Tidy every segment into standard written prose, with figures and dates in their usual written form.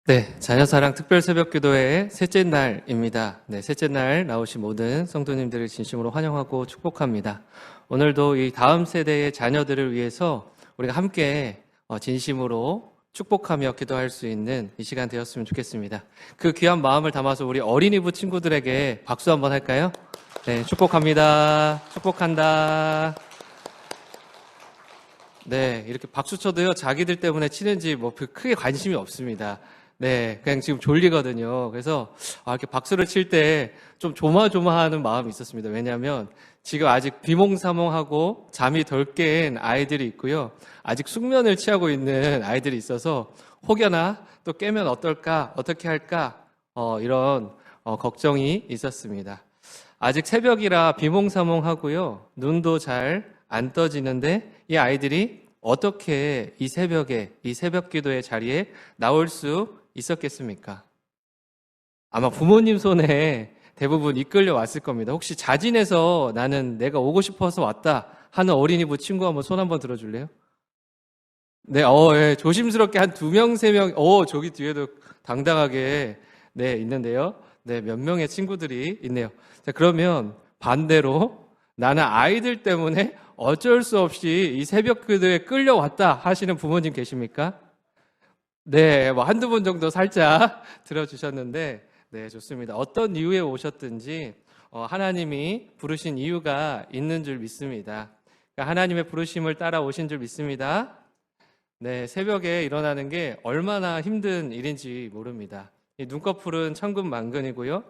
네, 자녀사랑 특별 새벽 기도회의 셋째 날입니다. 네, 셋째 날 나오신 모든 성도님들을 진심으로 환영하고 축복합니다. 오늘도 이 다음 세대의 자녀들을 위해서 우리가 함께 진심으로 축복하며 기도할 수 있는 이 시간 되었으면 좋겠습니다. 그 귀한 마음을 담아서 우리 어린이부 친구들에게 박수 한번 할까요? 네, 축복합니다. 축복한다. 네, 이렇게 박수 쳐도요, 자기들 때문에 치는지 크게 관심이 없습니다. 네, 그냥 지금 졸리거든요. 그래서, 이렇게 박수를 칠 때 좀 조마조마하는 마음이 있었습니다. 왜냐하면 지금 아직 비몽사몽하고 잠이 덜 깬 아이들이 있고요. 아직 숙면을 취하고 있는 아이들이 있어서 혹여나 또 깨면 어떨까, 어떻게 할까, 이런 걱정이 있었습니다. 아직 새벽이라 비몽사몽하고요. 눈도 잘 안 떠지는데 이 아이들이 어떻게 이 새벽에, 이 새벽 기도의 자리에 나올 수 있었겠습니까? 아마 부모님 손에 대부분 이끌려 왔을 겁니다. 혹시 자진해서 나는 내가 오고 싶어서 왔다 하는 어린이부 친구 한번 손 한번 들어줄래요? 네, 예, 조심스럽게 한 2명, 3명, 저기 뒤에도 당당하게, 네, 있는데요. 네, 몇 명의 친구들이 있네요. 자, 그러면 반대로 나는 아이들 때문에 어쩔 수 없이 이 새벽 기도에 끌려왔다 하시는 부모님 계십니까? 네, 한두 분 정도 살짝 들어주셨는데, 네, 좋습니다. 어떤 이유에 오셨든지, 하나님이 부르신 이유가 있는 줄 믿습니다. 그러니까 하나님의 부르심을 따라 오신 줄 믿습니다. 네, 새벽에 일어나는 게 얼마나 힘든 일인지 모릅니다. 이 눈꺼풀은 천근만근이고요.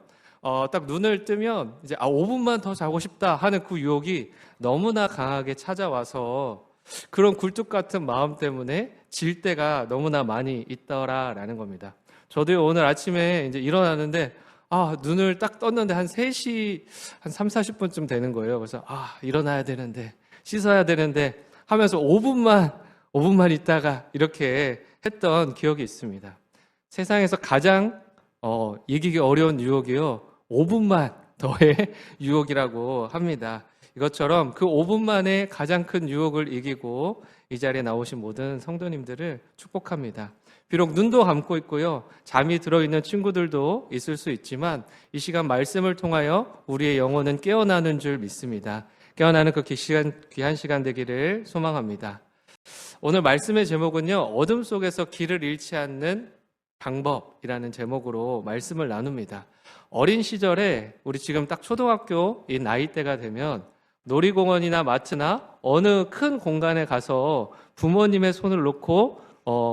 딱 눈을 뜨면 이제 5분만 더 자고 싶다 하는 그 유혹이 너무나 강하게 찾아와서 그런 굴뚝 같은 마음 때문에 질 때가 너무나 많이 있더라라는 겁니다. 저도 오늘 아침에 이제 일어나는데 눈을 딱 떴는데 한 3시 한 3, 40분쯤 되는 거예요. 그래서 일어나야 되는데 씻어야 되는데 하면서 5분만 있다가 이렇게 했던 기억이 있습니다. 세상에서 가장 이기기 어려운 유혹이요. 5분만 더의 유혹이라고 합니다. 이것처럼 그 5분만에 가장 큰 유혹을 이기고 이 자리에 나오신 모든 성도님들을 축복합니다. 비록 눈도 감고 있고요. 잠이 들어있는 친구들도 있을 수 있지만 이 시간 말씀을 통하여 우리의 영혼은 깨어나는 줄 믿습니다. 깨어나는 그 귀한 시간 되기를 소망합니다. 오늘 말씀의 제목은요. 어둠 속에서 길을 잃지 않는 방법이라는 제목으로 말씀을 나눕니다. 어린 시절에 우리 지금 딱 초등학교 이 나이대가 되면 놀이공원이나 마트나 어느 큰 공간에 가서 부모님의 손을 놓고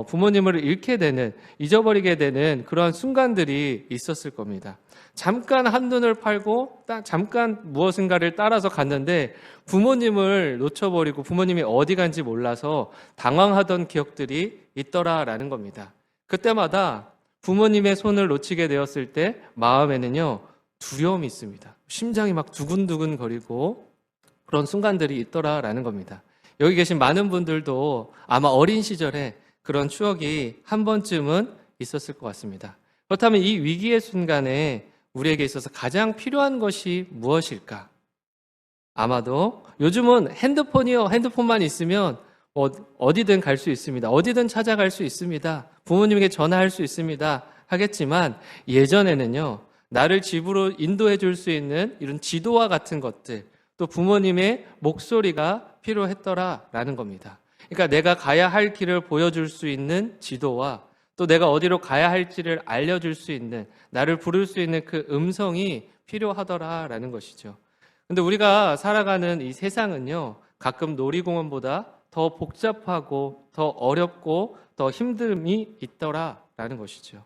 부모님을 잃게 되는, 잊어버리게 되는 그러한 순간들이 있었을 겁니다. 잠깐 한눈을 팔고 잠깐 무엇인가를 따라서 갔는데 부모님을 놓쳐버리고 부모님이 어디 간지 몰라서 당황하던 기억들이 있더라라는 겁니다. 그때마다 부모님의 손을 놓치게 되었을 때 마음에는요 두려움이 있습니다. 심장이 막 두근두근 거리고 그런 순간들이 있더라라는 겁니다. 여기 계신 많은 분들도 아마 어린 시절에 그런 추억이 한 번쯤은 있었을 것 같습니다. 그렇다면 이 위기의 순간에 우리에게 있어서 가장 필요한 것이 무엇일까? 아마도 요즘은 핸드폰이요. 핸드폰만 있으면 어디든 갈 수 있습니다. 어디든 찾아갈 수 있습니다. 부모님에게 전화할 수 있습니다. 하겠지만 예전에는요. 나를 집으로 인도해 줄 수 있는 이런 지도와 같은 것들, 또 부모님의 목소리가 필요했더라라는 겁니다. 그러니까 내가 가야 할 길을 보여줄 수 있는 지도와 또 내가 어디로 가야 할지를 알려줄 수 있는, 나를 부를 수 있는 그 음성이 필요하더라라는 것이죠. 근데 우리가 살아가는 이 세상은요, 가끔 놀이공원보다 더 복잡하고 더 어렵고 더 힘듦이 있더라라는 것이죠.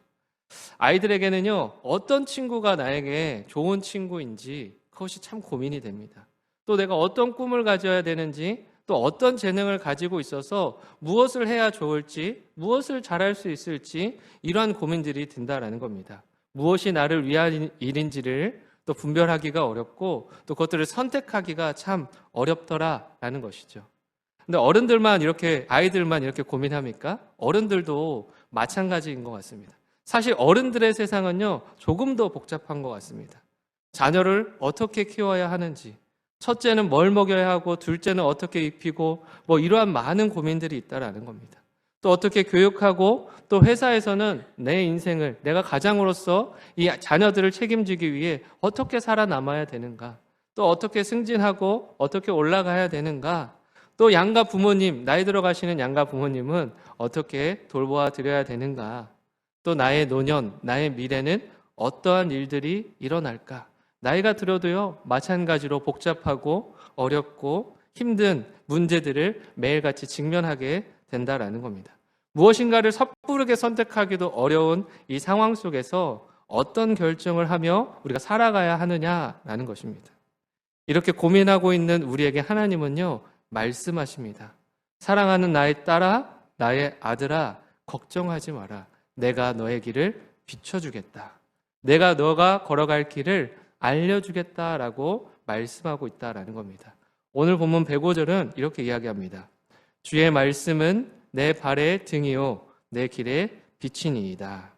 아이들에게는요, 어떤 친구가 나에게 좋은 친구인지 그것이 참 고민이 됩니다. 또 내가 어떤 꿈을 가져야 되는지, 또 어떤 재능을 가지고 있어서 무엇을 해야 좋을지, 무엇을 잘할 수 있을지 이러한 고민들이 든다라는 겁니다. 무엇이 나를 위한 일인지를 또 분별하기가 어렵고 또 그것들을 선택하기가 참 어렵더라라는 것이죠. 근데 아이들만 이렇게 고민합니까? 어른들도 마찬가지인 것 같습니다. 사실 어른들의 세상은요, 조금 더 복잡한 것 같습니다. 자녀를 어떻게 키워야 하는지, 첫째는 뭘 먹여야 하고 둘째는 어떻게 입히고 이러한 많은 고민들이 있다라는 겁니다. 또 어떻게 교육하고 또 회사에서는 내 인생을 내가 가장으로서 이 자녀들을 책임지기 위해 어떻게 살아남아야 되는가, 또 어떻게 승진하고 어떻게 올라가야 되는가, 또 양가 부모님, 나이 들어가시는 양가 부모님은 어떻게 돌보아 드려야 되는가, 또 나의 노년, 나의 미래는 어떠한 일들이 일어날까. 나이가 들어도요, 마찬가지로 복잡하고 어렵고 힘든 문제들을 매일같이 직면하게 된다라는 겁니다. 무엇인가를 섣부르게 선택하기도 어려운 이 상황 속에서 어떤 결정을 하며 우리가 살아가야 하느냐라는 것입니다. 이렇게 고민하고 있는 우리에게 하나님은요, 말씀하십니다. 사랑하는 나의 딸아, 나의 아들아, 걱정하지 마라. 내가 너의 길을 비춰주겠다. 내가 너가 걸어갈 길을 알려주겠다라고 말씀하고 있다라는 겁니다. 오늘 본문 105절은 이렇게 이야기합니다. 주의 말씀은 내 발의 등이요 내 길의 빛이니이다.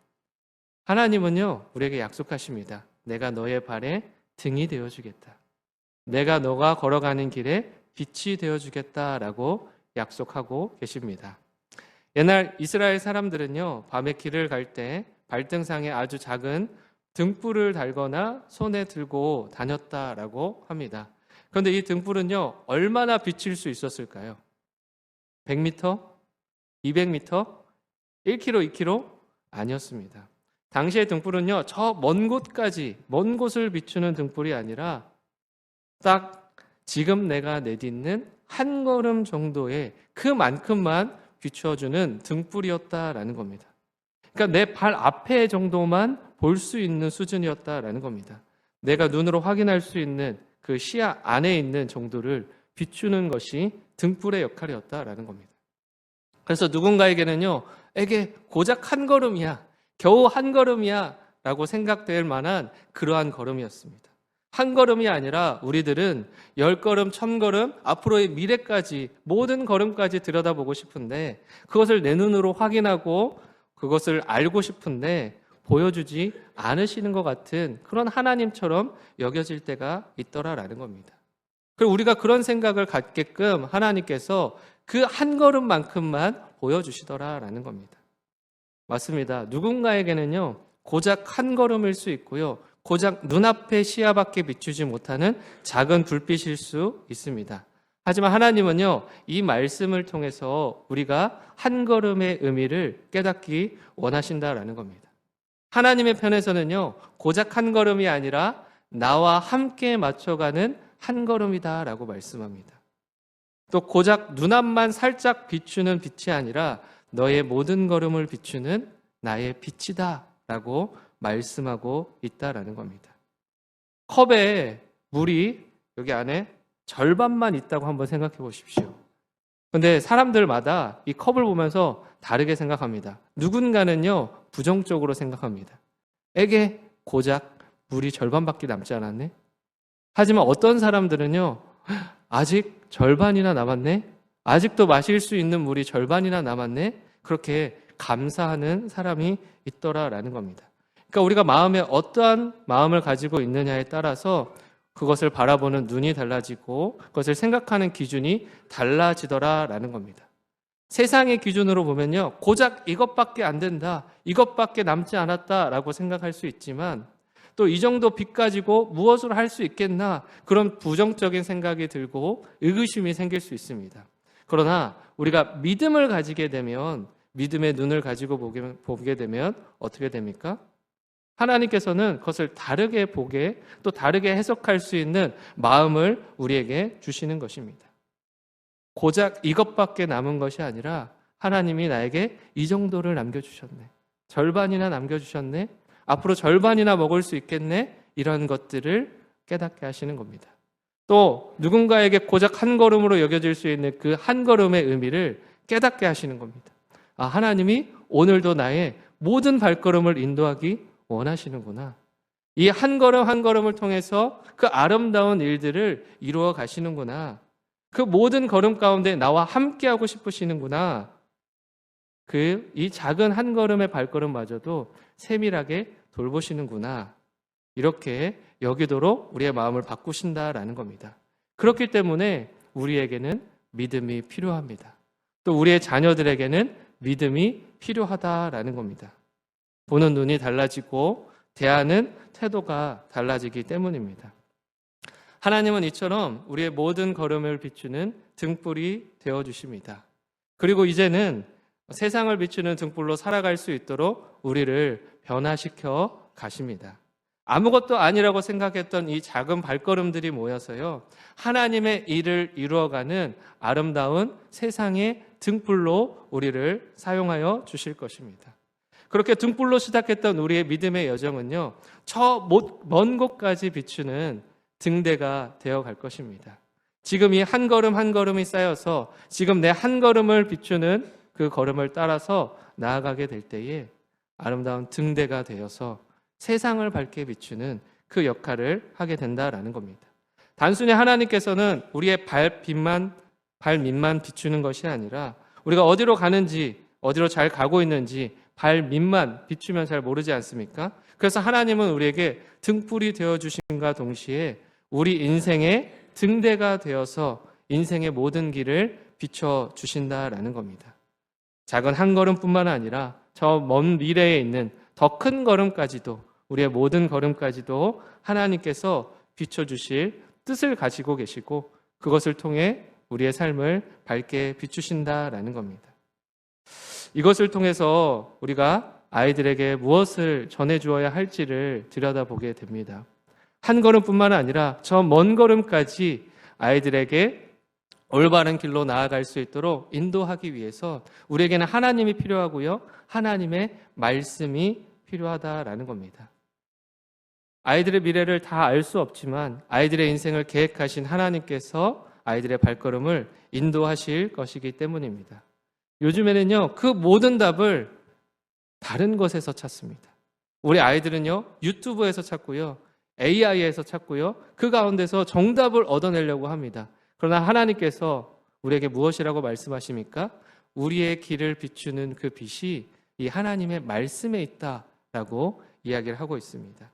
하나님은요, 우리에게 약속하십니다. 내가 너의 발의 등이 되어주겠다. 내가 너가 걸어가는 길에 빛이 되어주겠다라고 약속하고 계십니다. 옛날 이스라엘 사람들은요, 밤에 길을 갈 때 발등상에 아주 작은 등불을 달거나 손에 들고 다녔다라고 합니다. 그런데 이 등불은요, 얼마나 비칠 수 있었을까요? 100m? 200m? 1km, 2km? 아니었습니다. 당시의 등불은요, 저 먼 곳까지, 먼 곳을 비추는 등불이 아니라 딱 지금 내가 내딛는 한 걸음 정도의 그만큼만 비춰주는 등불이었다라는 겁니다. 그러니까 내 발 앞에 정도만 볼 수 있는 수준이었다라는 겁니다. 내가 눈으로 확인할 수 있는 그 시야 안에 있는 정도를 비추는 것이 등불의 역할이었다라는 겁니다. 그래서 누군가에게는요, 에게 고작 한 걸음이야, 겨우 한 걸음이야 라고 생각될 만한 그러한 걸음이었습니다. 한 걸음이 아니라 우리들은 10걸음, 1000걸음, 앞으로의 미래까지 모든 걸음까지 들여다보고 싶은데 그것을 내 눈으로 확인하고 그것을 알고 싶은데 보여주지 않으시는 것 같은 그런 하나님처럼 여겨질 때가 있더라라는 겁니다. 그리고 우리가 그런 생각을 갖게끔 하나님께서 그 한 걸음만큼만 보여주시더라라는 겁니다. 맞습니다. 누군가에게는요, 고작 한 걸음일 수 있고요, 고작 눈앞의 시야밖에 비추지 못하는 작은 불빛일 수 있습니다. 하지만 하나님은요, 이 말씀을 통해서 우리가 한 걸음의 의미를 깨닫기 원하신다라는 겁니다. 하나님의 편에서는요, 고작 한 걸음이 아니라 나와 함께 맞춰가는 한 걸음이다라고 말씀합니다. 또 고작 눈앞만 살짝 비추는 빛이 아니라 너의 모든 걸음을 비추는 나의 빛이다라고 말씀하고 있다라는 겁니다. 컵에 물이 여기 안에 절반만 있다고 한번 생각해 보십시오. 그런데 사람들마다 이 컵을 보면서 다르게 생각합니다. 누군가는요, 부정적으로 생각합니다. 에게 고작 물이 절반밖에 남지 않았네? 하지만 어떤 사람들은요, 아직 절반이나 남았네? 아직도 마실 수 있는 물이 절반이나 남았네? 그렇게 감사하는 사람이 있더라라는 겁니다. 그러니까 우리가 마음에 어떠한 마음을 가지고 있느냐에 따라서 그것을 바라보는 눈이 달라지고 그것을 생각하는 기준이 달라지더라라는 겁니다. 세상의 기준으로 보면요, 고작 이것밖에 안 된다, 이것밖에 남지 않았다라고 생각할 수 있지만 또 이 정도 빛 가지고 무엇을 할 수 있겠나, 그런 부정적인 생각이 들고 의구심이 생길 수 있습니다. 그러나 우리가 믿음을 가지게 되면, 믿음의 눈을 가지고 보게 되면 어떻게 됩니까? 하나님께서는 그것을 다르게 보게, 또 다르게 해석할 수 있는 마음을 우리에게 주시는 것입니다. 고작 이것밖에 남은 것이 아니라 하나님이 나에게 이 정도를 남겨주셨네, 절반이나 남겨주셨네, 앞으로 절반이나 먹을 수 있겠네, 이런 것들을 깨닫게 하시는 겁니다. 또 누군가에게 고작 한 걸음으로 여겨질 수 있는 그 한 걸음의 의미를 깨닫게 하시는 겁니다. 아, 하나님이 오늘도 나의 모든 발걸음을 인도하기 원하시는구나. 이 한 걸음 한 걸음을 통해서 그 아름다운 일들을 이루어 가시는구나. 그 모든 걸음 가운데 나와 함께하고 싶으시는구나. 이 작은 한 걸음의 발걸음마저도 세밀하게 돌보시는구나. 이렇게 여기도록 우리의 마음을 바꾸신다라는 겁니다. 그렇기 때문에 우리에게는 믿음이 필요합니다. 또 우리의 자녀들에게는 믿음이 필요하다라는 겁니다. 보는 눈이 달라지고 대하는 태도가 달라지기 때문입니다. 하나님은 이처럼 우리의 모든 걸음을 비추는 등불이 되어주십니다. 그리고 이제는 세상을 비추는 등불로 살아갈 수 있도록 우리를 변화시켜 가십니다. 아무것도 아니라고 생각했던 이 작은 발걸음들이 모여서요, 하나님의 일을 이루어가는 아름다운 세상의 등불로 우리를 사용하여 주실 것입니다. 그렇게 등불로 시작했던 우리의 믿음의 여정은요, 저 먼 곳까지 비추는 등대가 되어갈 것입니다. 지금 이 한 걸음 한 걸음이 쌓여서 지금 내 한 걸음을 비추는 그 걸음을 따라서 나아가게 될 때에 아름다운 등대가 되어서 세상을 밝게 비추는 그 역할을 하게 된다라는 겁니다. 단순히 하나님께서는 우리의 발밑만 비추는 것이 아니라 우리가 어디로 가는지, 어디로 잘 가고 있는지 발밑만 비추면 잘 모르지 않습니까? 그래서 하나님은 우리에게 등불이 되어주심과 동시에 우리 인생의 등대가 되어서 인생의 모든 길을 비춰주신다라는 겁니다. 작은 한 걸음뿐만 아니라 저 먼 미래에 있는 더 큰 걸음까지도, 우리의 모든 걸음까지도 하나님께서 비춰주실 뜻을 가지고 계시고 그것을 통해 우리의 삶을 밝게 비추신다라는 겁니다. 이것을 통해서 우리가 아이들에게 무엇을 전해주어야 할지를 들여다보게 됩니다. 한 걸음뿐만 아니라 저 먼 걸음까지 아이들에게 올바른 길로 나아갈 수 있도록 인도하기 위해서 우리에게는 하나님이 필요하고요, 하나님의 말씀이 필요하다라는 겁니다. 아이들의 미래를 다 알 수 없지만 아이들의 인생을 계획하신 하나님께서 아이들의 발걸음을 인도하실 것이기 때문입니다. 요즘에는요, 그 모든 답을 다른 것에서 찾습니다. 우리 아이들은요, 유튜브에서 찾고요, AI에서 찾고요, 그 가운데서 정답을 얻어내려고 합니다. 그러나 하나님께서 우리에게 무엇이라고 말씀하십니까? 우리의 길을 비추는 그 빛이 이 하나님의 말씀에 있다라고 이야기를 하고 있습니다.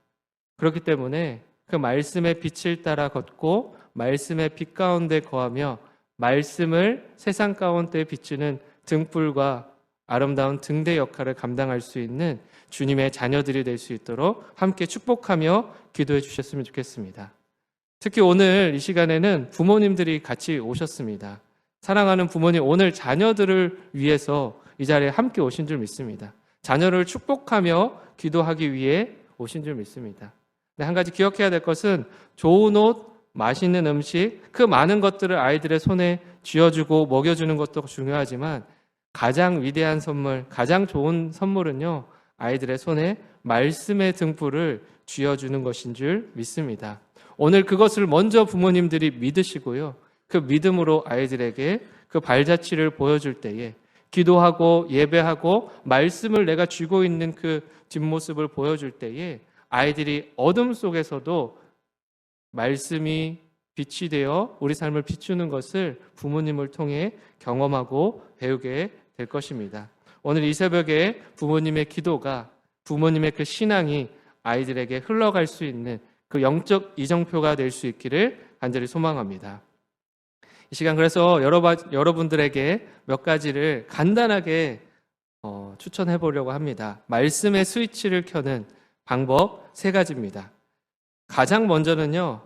그렇기 때문에 그 말씀의 빛을 따라 걷고 말씀의 빛 가운데 거하며 말씀을 세상 가운데 비추는 등불과 아름다운 등대 역할을 감당할 수 있는 주님의 자녀들이 될 수 있도록 함께 축복하며 기도해 주셨으면 좋겠습니다. 특히 오늘 이 시간에는 부모님들이 같이 오셨습니다. 사랑하는 부모님, 오늘 자녀들을 위해서 이 자리에 함께 오신 줄 믿습니다. 자녀를 축복하며 기도하기 위해 오신 줄 믿습니다. 한 가지 기억해야 될 것은 좋은 옷, 맛있는 음식, 그 많은 것들을 아이들의 손에 쥐어주고 먹여주는 것도 중요하지만 가장 위대한 선물, 가장 좋은 선물은요, 아이들의 손에 말씀의 등불을 쥐어주는 것인 줄 믿습니다. 오늘 그것을 먼저 부모님들이 믿으시고요, 그 믿음으로 아이들에게 그 발자취를 보여줄 때에 기도하고 예배하고 말씀을 내가 쥐고 있는 그 뒷모습을 보여줄 때에 아이들이 어둠 속에서도 말씀이 빛이 되어 우리 삶을 비추는 것을 부모님을 통해 경험하고 배우게 될 것입니다. 오늘 이 새벽에 부모님의 기도가, 부모님의 그 신앙이 아이들에게 흘러갈 수 있는 그 영적 이정표가 될 수 있기를 간절히 소망합니다. 이 시간 그래서 여러분들에게 몇 가지를 간단하게 추천해 보려고 합니다. 말씀의 스위치를 켜는 방법 3가지입니다. 가장 먼저는요,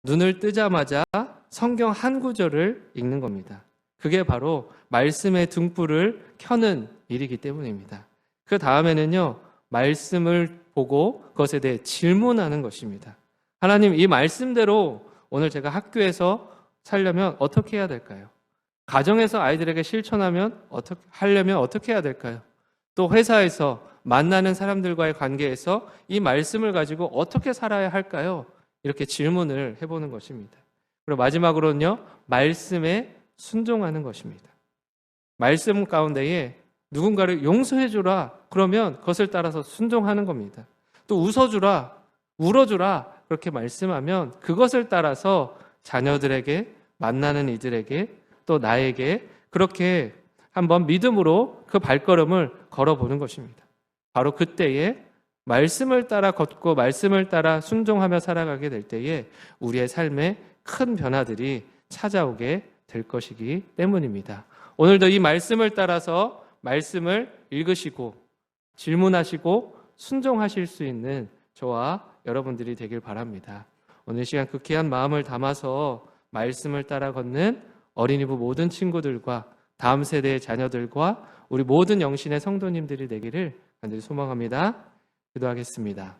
눈을 뜨자마자 성경 한 구절을 읽는 겁니다. 그게 바로 말씀의 등불을 켜는 일이기 때문입니다. 그 다음에는요, 말씀을 보고 그것에 대해 질문하는 것입니다. 하나님, 이 말씀대로 오늘 제가 학교에서 살려면 어떻게 해야 될까요? 가정에서 아이들에게 실천하면 하려면 어떻게 해야 될까요? 또 회사에서 만나는 사람들과의 관계에서 이 말씀을 가지고 어떻게 살아야 할까요? 이렇게 질문을 해보는 것입니다. 그리고 마지막으로는요, 말씀에 순종하는 것입니다. 말씀 가운데에 누군가를 용서해주라 그러면 그것을 따라서 순종하는 겁니다. 또 웃어주라, 울어주라 그렇게 말씀하면 그것을 따라서 자녀들에게, 만나는 이들에게, 또 나에게 그렇게 한번 믿음으로 그 발걸음을 걸어보는 것입니다. 바로 그때에 말씀을 따라 걷고 말씀을 따라 순종하며 살아가게 될 때에 우리의 삶에 큰 변화들이 찾아오게 될 것이기 때문입니다. 오늘도 이 말씀을 따라서 말씀을 읽으시고 질문하시고 순종하실 수 있는 저와 여러분들이 되길 바랍니다. 오늘 시간 그 귀한 마음을 담아서 말씀을 따라 걷는 어린이부 모든 친구들과 다음 세대의 자녀들과 우리 모든 영신의 성도님들이 되기를 간절히 소망합니다. 기도하겠습니다.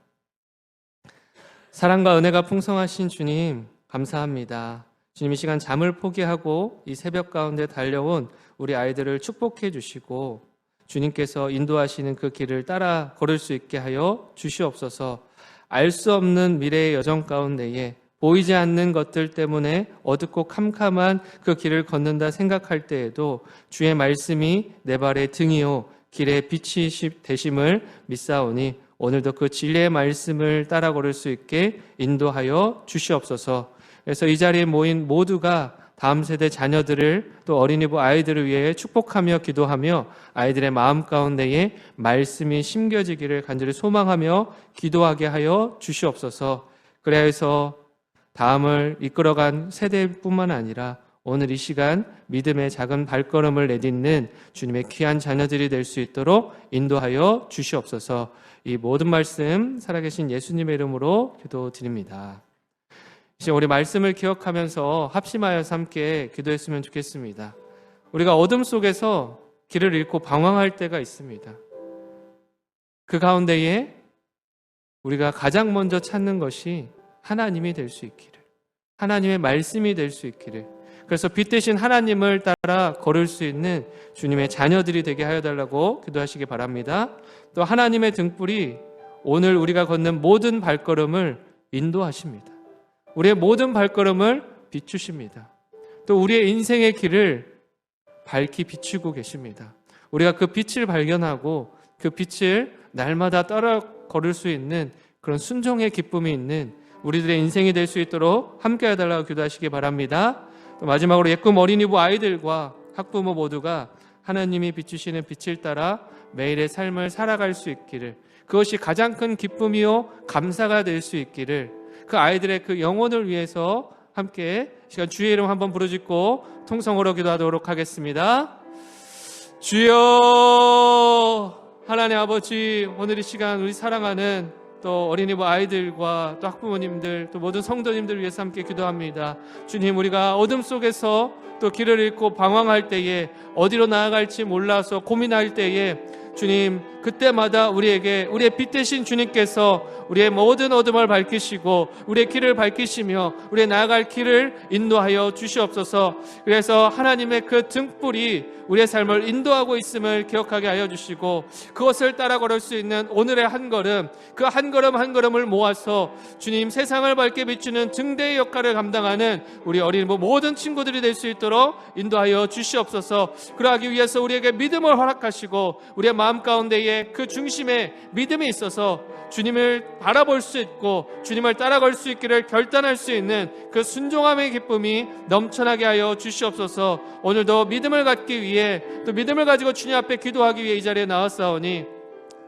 사랑과 은혜가 풍성하신 주님, 감사합니다. 주님, 이 시간 잠을 포기하고 이 새벽 가운데 달려온 우리 아이들을 축복해 주시고 주님께서 인도하시는 그 길을 따라 걸을 수 있게 하여 주시옵소서. 알 수 없는 미래의 여정 가운데에 보이지 않는 것들 때문에 어둡고 캄캄한 그 길을 걷는다 생각할 때에도 주의 말씀이 내 발의 등이요 길의 빛이 되심을 믿사오니 오늘도 그 진리의 말씀을 따라 걸을 수 있게 인도하여 주시옵소서. 그래서 이 자리에 모인 모두가 다음 세대 자녀들을 또 어린이부 아이들을 위해 축복하며 기도하며 아이들의 마음 가운데에 말씀이 심겨지기를 간절히 소망하며 기도하게 하여 주시옵소서. 그래야 해서 다음을 이끌어간 세대뿐만 아니라 오늘 이 시간 믿음의 작은 발걸음을 내딛는 주님의 귀한 자녀들이 될 수 있도록 인도하여 주시옵소서. 이 모든 말씀 살아계신 예수님의 이름으로 기도드립니다. 이제 우리 말씀을 기억하면서 합심하여서 함께 기도했으면 좋겠습니다. 우리가 어둠 속에서 길을 잃고 방황할 때가 있습니다. 그 가운데에 우리가 가장 먼저 찾는 것이 하나님이 될 수 있기를, 하나님의 말씀이 될 수 있기를, 그래서 빛 대신 하나님을 따라 걸을 수 있는 주님의 자녀들이 되게 하여 달라고 기도하시기 바랍니다. 또 하나님의 등불이 오늘 우리가 걷는 모든 발걸음을 인도하십니다. 우리의 모든 발걸음을 비추십니다. 또 우리의 인생의 길을 밝히 비추고 계십니다. 우리가 그 빛을 발견하고 그 빛을 날마다 따라 걸을 수 있는 그런 순종의 기쁨이 있는 우리들의 인생이 될 수 있도록 함께 해달라고 기도하시기 바랍니다. 또 마지막으로 예꿈 어린이부 아이들과 학부모 모두가 하나님이 비추시는 빛을 따라 매일의 삶을 살아갈 수 있기를, 그것이 가장 큰 기쁨이요 감사가 될 수 있기를, 그 아이들의 그 영혼을 위해서 함께 시간 주의 이름 한번 부르짖고 통성으로 기도하도록 하겠습니다. 주여, 하나님 아버지, 오늘 이 시간 우리 사랑하는 또 어린이부 아이들과 또 학부모님들 또 모든 성도님들 위해서 함께 기도합니다. 주님, 우리가 어둠 속에서 또 길을 잃고 방황할 때에 어디로 나아갈지 몰라서 고민할 때에 주님, 그때마다 우리에게 우리의 빛 되신 주님께서 우리의 모든 어둠을 밝히시고 우리의 길을 밝히시며 우리의 나아갈 길을 인도하여 주시옵소서. 그래서 하나님의 그 등불이 우리의 삶을 인도하고 있음을 기억하게 하여 주시고 그것을 따라 걸을 수 있는 오늘의 한 걸음, 그 한 걸음 한 걸음을 모아서 주님 세상을 밝게 비추는 등대의 역할을 감당하는 우리 어린 모든 친구들이 될 수 있도록 인도하여 주시옵소서. 그러하기 위해서 우리에게 믿음을 허락하시고 우리의 마음 가운데에 그 중심에 믿음이 있어서 주님을 바라볼 수 있고 주님을 따라갈 수 있기를 결단할 수 있는 그 순종함의 기쁨이 넘쳐나게 하여 주시옵소서. 오늘도 믿음을 갖기 위해 또 믿음을 가지고 주님 앞에 기도하기 위해 이 자리에 나왔사오니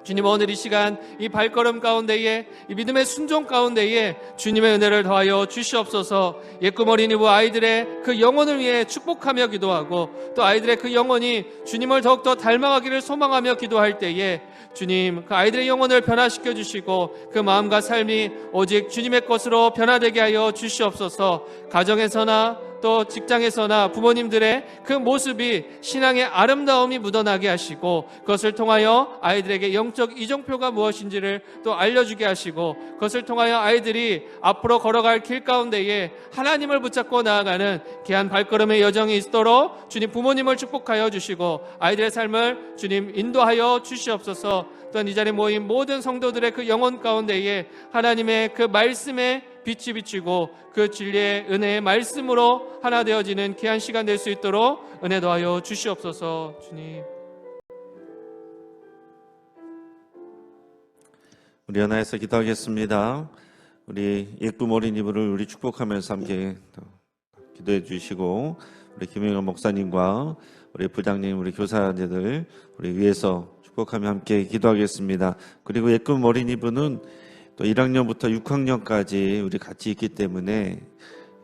주님, 오늘 이 시간 이 발걸음 가운데에 이 믿음의 순종 가운데에 주님의 은혜를 더하여 주시옵소서. 예꿈 어린이부 아이들의 그 영혼을 위해 축복하며 기도하고 또 아이들의 그 영혼이 주님을 더욱더 닮아가기를 소망하며 기도할 때에 주님, 그 아이들의 영혼을 변화시켜 주시고 그 마음과 삶이 오직 주님의 것으로 변화되게 하여 주시옵소서. 가정에서나 또 직장에서나 부모님들의 그 모습이 신앙의 아름다움이 묻어나게 하시고 그것을 통하여 아이들에게 영적 이정표가 무엇인지를 또 알려주게 하시고 그것을 통하여 아이들이 앞으로 걸어갈 길 가운데에 하나님을 붙잡고 나아가는 귀한 발걸음의 여정이 있도록 주님 부모님을 축복하여 주시고 아이들의 삶을 주님 인도하여 주시옵소서. 또한 이 자리에 모인 모든 성도들의 그 영혼 가운데에 하나님의 그 말씀에 빛이 비치고 그 진리의 은혜의 말씀으로 하나 되어지는 귀한 시간 될 수 있도록 은혜 더하여 주시옵소서. 주님, 우리 하나에서 기도하겠습니다. 우리 예꿈 어린이부를 우리 축복하면서 함께 기도해 주시고 우리 김영현 목사님과 우리 부장님, 우리 교사들 우리 위해서 축복하며 함께 기도하겠습니다. 그리고 예꿈 어린이부는 또 1학년부터 6학년까지 우리 같이 있기 때문에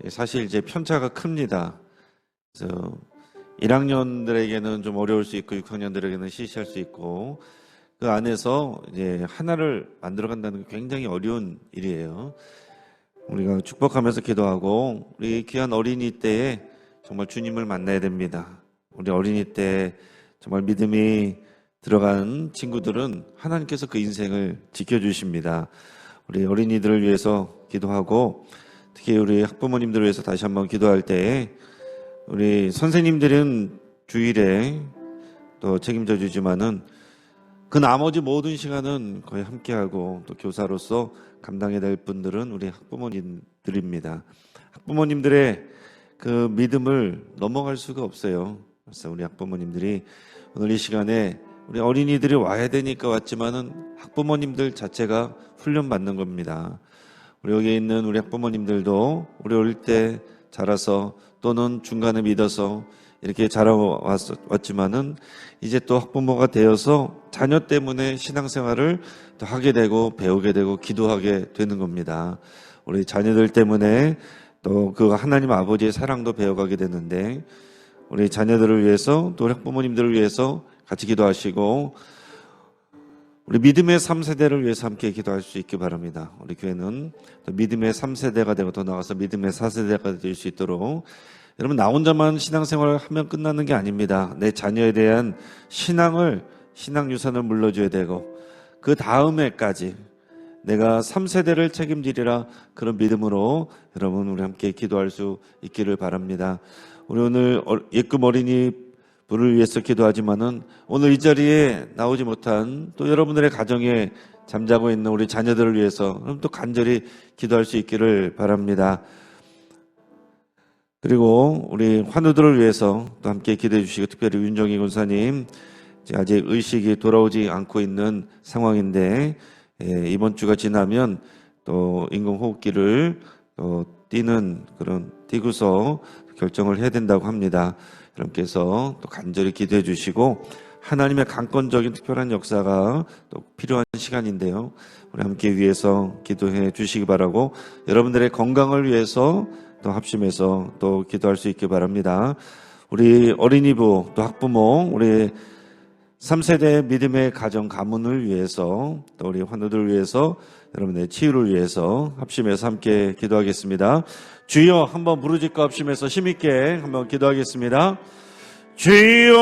사실 이제 편차가 큽니다. 그래서 1학년들에게는 좀 어려울 수 있고 6학년들에게는 시시할 수 있고 그 안에서 이제 하나를 만들어 간다는 게 굉장히 어려운 일이에요. 우리가 축복하면서 기도하고 우리 귀한 어린이 때에 정말 주님을 만나야 됩니다. 우리 어린이 때 정말 믿음이 들어간 친구들은 하나님께서 그 인생을 지켜주십니다. 우리 어린이들을 위해서 기도하고 특히 우리 학부모님들을 위해서 다시 한번 기도할 때 우리 선생님들은 주일에 또 책임져 주지만은 그 나머지 모든 시간은 거의 함께하고 또 교사로서 감당해야 될 분들은 우리 학부모님들입니다. 학부모님들의 그 믿음을 넘어갈 수가 없어요. 그래서 우리 학부모님들이 오늘 이 시간에 우리 어린이들이 와야 되니까 왔지만은 학부모님들 자체가 훈련받는 겁니다. 우리 여기 있는 우리 학부모님들도 우리 어릴 때 자라서 또는 중간에 믿어서 이렇게 자라왔지만은 이제 또 학부모가 되어서 자녀 때문에 신앙생활을 또 하게 되고 배우게 되고 기도하게 되는 겁니다. 우리 자녀들 때문에 또 그 하나님 아버지의 사랑도 배워가게 되는데 우리 자녀들을 위해서 또 우리 학부모님들을 위해서 같이 기도하시고 우리 믿음의 3세대를 위해서 함께 기도할 수 있기 바랍니다. 우리 교회는 또 믿음의 3세대가 되고 더 나아가서 믿음의 4세대가 될 수 있도록 여러분 나 혼자만 신앙생활을 하면 끝나는 게 아닙니다. 내 자녀에 대한 신앙 유산을 물려줘야 되고 그 다음에까지 내가 3세대를 책임지리라 그런 믿음으로 여러분 우리 함께 기도할 수 있기를 바랍니다. 우리 오늘 예금 어린이 부를 위해서 기도하지만은 오늘 이 자리에 나오지 못한 또 여러분들의 가정에 잠자고 있는 우리 자녀들을 위해서 그럼 또 간절히 기도할 수 있기를 바랍니다. 그리고 우리 환우들을 위해서 또 함께 기도해 주시고 특별히 윤정희 군사님 아직 의식이 돌아오지 않고 있는 상황인데 이번 주가 지나면 또 인공호흡기를 또 띄고서 결정을 해야 된다고 합니다. 여러분께서 또 간절히 기도해 주시고 하나님의 강권적인 특별한 역사가 또 필요한 시간인데요. 우리 함께 위해서 기도해 주시기 바라고 여러분들의 건강을 위해서 또 합심해서 또 기도할 수 있기 바랍니다. 우리 어린이부 또 학부모 우리 3세대 믿음의 가정 가문을 위해서 또 우리 환우들을 위해서 여러분의 치유를 위해서 합심해서 함께 기도하겠습니다. 주여 한번 부르짖고 합심해서 힘있게 한번 기도하겠습니다. 주여